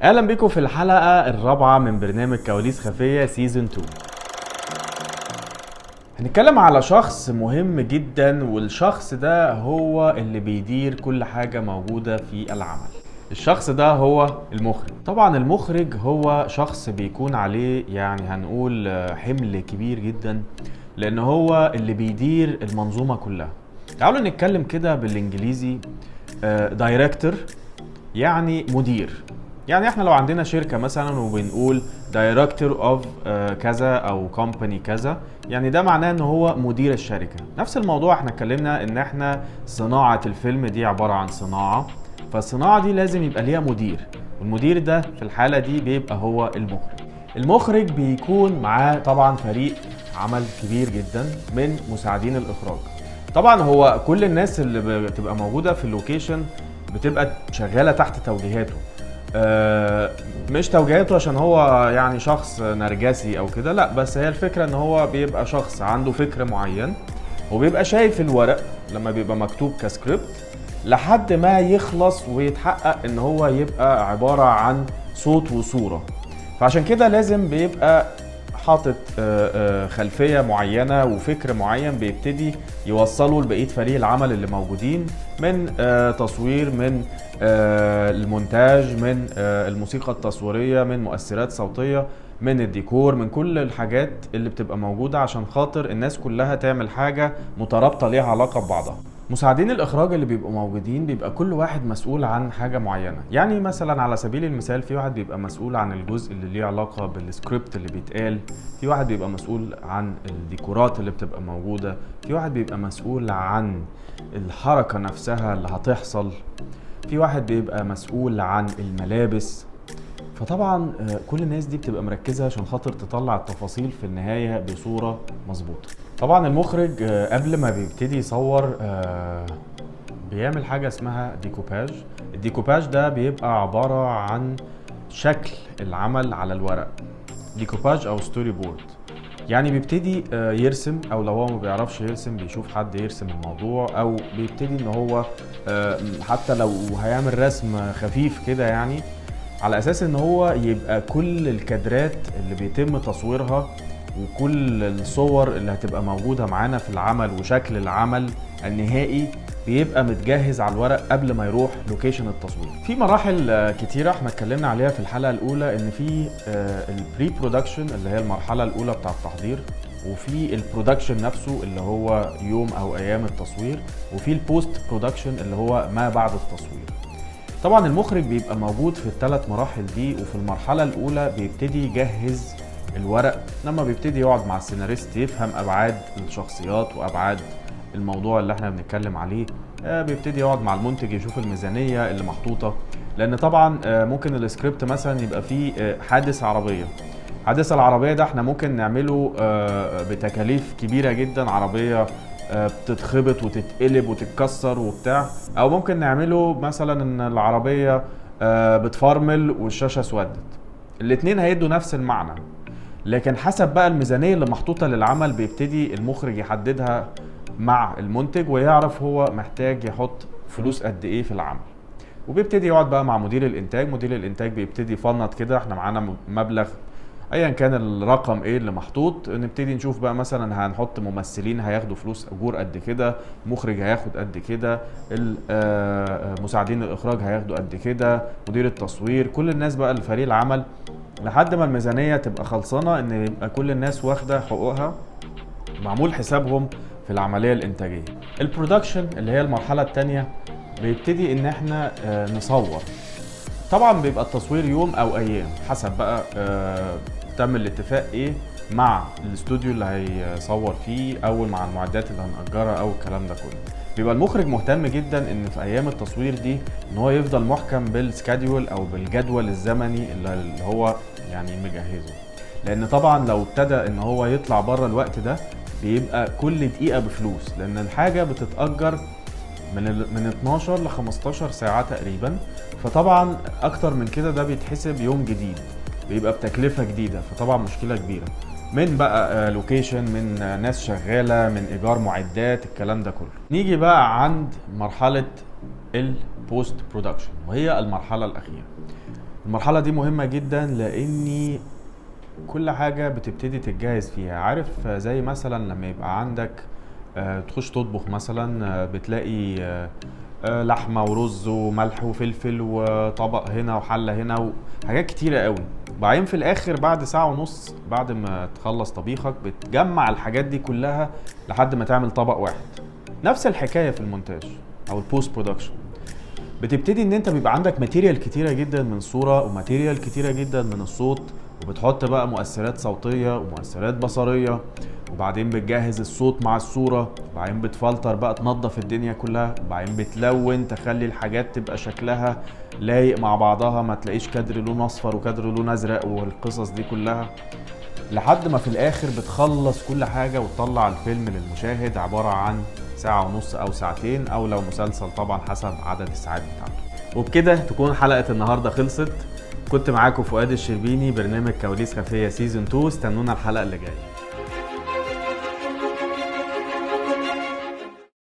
اهلا بيكم في الحلقة الرابعة من برنامج كواليس خفية سيزون 2. هنتكلم على شخص مهم جدا، والشخص ده هو اللي بيدير كل حاجة موجودة في العمل. الشخص ده هو المخرج. طبعا المخرج هو شخص بيكون عليه يعني هنقول حمل كبير جدا، لان هو اللي بيدير المنظومة كلها. تعالوا نتكلم كده بالانجليزي. دايركتور يعني مدير. يعني احنا لو عندنا شركة مثلا وبنقول دايركتور اوف كذا او كومباني كذا، يعني ده معناه ان هو مدير الشركة. نفس الموضوع احنا اتكلمنا ان احنا صناعة الفيلم دي عبارة عن صناعة، فالصناعة دي لازم يبقى ليها مدير، والمدير ده في الحالة دي بيبقى هو المخرج. المخرج بيكون معاه طبعا فريق عمل كبير جدا من مساعدين الاخراج. طبعا هو كل الناس اللي بتبقى موجودة في اللوكيشن بتبقى شغالة تحت توجيهاته. مش توجيهاته عشان هو يعني شخص نرجسي او كده، لا، بس هي الفكرة ان هو بيبقى شخص عنده فكر معين، وبيبقى شايف الورق لما بيبقى مكتوب كسكريبت لحد ما يخلص ويتحقق ان هو يبقى عبارة عن صوت وصورة. فعشان كده لازم بيبقى حاطط خلفية معينة وفكر معين بيبتدي يوصله لبقية فريق العمل اللي موجودين، من تصوير، من المونتاج، من الموسيقى التصويرية، من مؤثرات صوتية، من الديكور، من كل الحاجات اللي بتبقى موجودة عشان خاطر الناس كلها تعمل حاجة مترابطة ليها علاقة ببعضها. مساعدين الإخراج اللي بيبقوا موجودين بيبقى كل واحد مسؤول عن حاجة معينة. يعني مثلا على سبيل المثال في واحد بيبقى مسؤول عن الجزء اللي ليه علاقة بالسكريبت اللي بيتقال، في واحد بيبقى مسؤول عن الديكورات اللي بتبقى موجودة، في واحد بيبقى مسؤول عن الحركة نفسها اللي هتحصل، في واحد بيبقى مسؤول عن الملابس. فطبعا كل الناس دي بتبقى مركزة عشان خاطر تطلع التفاصيل في النهاية بصورة مظبوطة. طبعا المخرج قبل ما بيبتدي يصور بيعمل حاجة اسمها ديكوباج. الديكوباج ده بيبقى عبارة عن شكل العمل على الورق، ديكوباج او ستوري بورد. يعني بيبتدي يرسم، او لو هو ما بيعرفش يرسم بيشوف حد يرسم الموضوع، او بيبتدي ان هو حتى لو هيعمل رسم خفيف كده، يعني على اساس ان هو يبقى كل الكادرات اللي بيتم تصويرها وكل الصور اللي هتبقى موجودة معانا في العمل وشكل العمل النهائي بيبقى متجهز على الورق قبل ما يروح لوكيشن التصوير. في مراحل كتيرة احنا اتكلمنا عليها في الحلقة الاولى، ان في البري برودكشن اللي هي المرحلة الاولى بتاع التحضير، وفي البرودكشن نفسه اللي هو يوم او ايام التصوير، وفي البوست برودكشن اللي هو ما بعد التصوير. طبعا المخرج بيبقى موجود في الثلاث مراحل دي، وفي المرحلة الاولى بيبتدي يجهز الورق. لما بيبتدي يقعد مع السيناريست يفهم ابعاد الشخصيات وابعاد الموضوع اللي احنا بنتكلم عليه، بيبتدي يقعد مع المنتج يشوف الميزانية اللي محطوطة، لان طبعا ممكن السكريبت مثلا يبقى فيه حادث عربية. حادث العربية ده احنا ممكن نعمله بتكاليف كبيرة جدا، عربية بتتخبط وتتقلب وتتكسر وبتاع، او ممكن نعمله مثلا ان العربية بتفرمل والشاشة اسودت. الاتنين هيدوا نفس المعنى، لكن حسب بقى الميزانية اللي محطوطة للعمل بيبتدي المخرج يحددها مع المنتج، ويعرف هو محتاج يحط فلوس قد ايه في العمل. وبيبتدي يقعد بقى مع مدير الانتاج. مدير الانتاج بيبتدي يفنط كده، احنا معانا مبلغ ايا كان الرقم ايه اللي محطوط، نبتدي نشوف بقى مثلا هنحط ممثلين هياخدوا فلوس اجور قد كده، مخرج هياخد قد كده، مساعدين الاخراج هياخدوا قد كده، مدير التصوير، كل الناس بقى الفريق العمل، لحد ما الميزانية تبقى خلصانة، ان يبقى كل الناس واخدة حقوقها، معمول حسابهم في العملية الانتاجية. البرودكشن اللي هي المرحلة التانية بيبتدي ان احنا نصور. طبعا بيبقى التصوير يوم او ايام حسب بقى تم الاتفاق ايه مع الاستوديو اللي هيصور فيه، او مع المعدات اللي هنأجرها، او الكلام ده كله. بيبقى المخرج مهتم جدا ان في ايام التصوير دي ان هو يفضل محكم بالسكادول او بالجدول الزمني اللي هو يعني مجهزه، لان طبعا لو ابتدى ان هو يطلع بره الوقت ده بيبقى كل دقيقة بفلوس، لان الحاجة بتتأجر من 12 ل 15 ساعة تقريبا. فطبعا اكتر من كده ده بيتحسب يوم جديد، بيبقى بتكلفة جديدة، فطبعا مشكلة كبيرة، من بقى لوكيشن، من ناس شغالة، من ايجار معدات، الكلام ده كله. نيجي بقى عند مرحلة البوست برودكشن، وهي المرحلة الأخيرة. المرحلة دي مهمة جدا لاني كل حاجة بتبتدي تتجهز فيها. عارف زي مثلا لما يبقى عندك تخش تطبخ مثلا، بتلاقي لحمة ورز وملح وفلفل وطبق هنا وحلة هنا وحاجات كتيرة قوي. وبعدين في الاخر بعد ساعة ونص بعد ما تخلص طبيخك بتجمع الحاجات دي كلها لحد ما تعمل طبق واحد. نفس الحكاية في المونتاج او البوست برودكشن. بتبتدي ان انت بيبقى عندك ماتيريال كتيرة جدا من صورة وماتيريال كتيرة جدا من الصوت، وبتحط بقى مؤثرات صوتية ومؤثرات بصرية، وبعدين بتجهز الصوت مع الصورة، وبعدين بتفلتر بقى تنظف الدنيا كلها، وبعدين بتلون تخلي الحاجات تبقى شكلها لايق مع بعضها، ما تلاقيش كادر لون اصفر وكادر لون ازرق والقصص دي كلها، لحد ما في الاخر بتخلص كل حاجة وتطلع الفيلم للمشاهد عبارة عن ساعة ونص او ساعتين، او لو مسلسل طبعا حسب عدد الساعات بتاعته. وبكده تكون حلقة النهاردة خلصت. كنت معاكم فؤاد الشربيني، برنامج كواليس خفية سيزون 2. استنونا الحلقة اللي جاية.